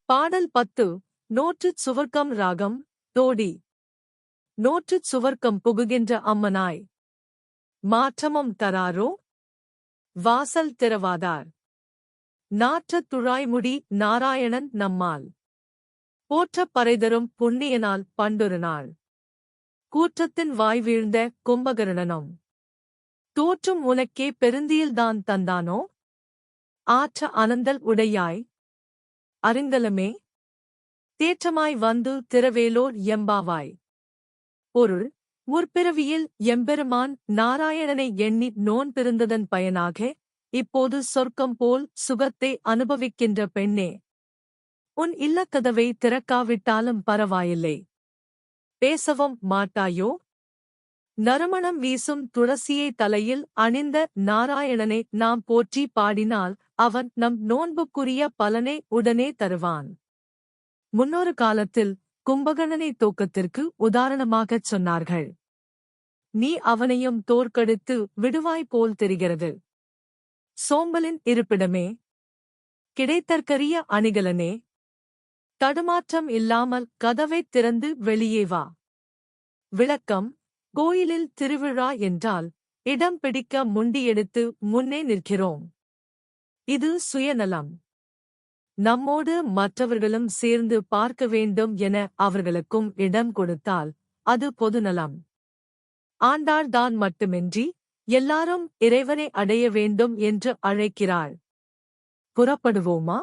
பாடல் 10 நோற்றுச் சுவர்க்கம் ராகம் தோடி. நோற்றுச் சுவர்க்கம் புகுகின்ற அம்மனாய். மாற்றமும் தராரோ? வாசல் திறவாதார். நாற்றத் துழாய்முடி நாராயணன் நம்மால். போற்றப் பறைதரும் புண்ணியனால் பண்டொரு நாள். கூற்றத்தின் வாய் வீழ்ந்த கும்பகர்ணனும். தோற்றும் உனக்கே பெருந்தியில்தான் தந்தானோ? ஆற்ற அனந்தல் உடையாய். அறிந்தலமே. தேற்றமாய் வந்து திரவேலோர் எம்பாவாய். பொருள் முற்பிறவியில் எம்பெருமான் நாராயணனை எண்ணி நோன்பிருந்ததன் பயனாக இப்போது சொர்க்கம் போல் சுகத்தை அனுபவிக்கின்ற பெண்ணே. உன் இல்லக்கதவை திறக்காவிட்டாலும் பரவாயில்லை. பேசவும் மாட்டாயோ? நறுமணம் வீசும் துளசியை தலையில் அணிந்த நாராயணனை நாம் போற்றி பாடினால் அவன் நம் நோன்புக்குரிய பலனை உடனே தருவான். முன்னொரு காலத்தில் கும்பகர்ணனை தோக்கத்திற்கு உதாரணமாகச் சொன்னார்கள். நீ அவனையும் தோற்கடித்து விடுவாய் போல் தெரிகிறது. சோம்பலின் இருப்பிடமே. கிடைத்தற்கரிய அணிகலனே. தடுமாற்றம் இல்லாமல் கதவைத் திறந்து வெளியே வா. விளக்கம் கோயிலில் திருவிழா என்றால் இடம் பிடிக்க முண்டியெடுத்து முன்னே நிற்கிறோம். இது சுயநலம். நம்மோடு மற்றவர்களும் சேர்ந்து பார்க்க வேண்டும் என அவர்களுக்கும் இடம் கொடுத்தால் அது பொதுநலம். ஆண்டாள்தான் மட்டுமின்றி எல்லாரும் இறைவனை அடைய வேண்டும் என்று அழைக்கிறாள். புறப்படுவோமா?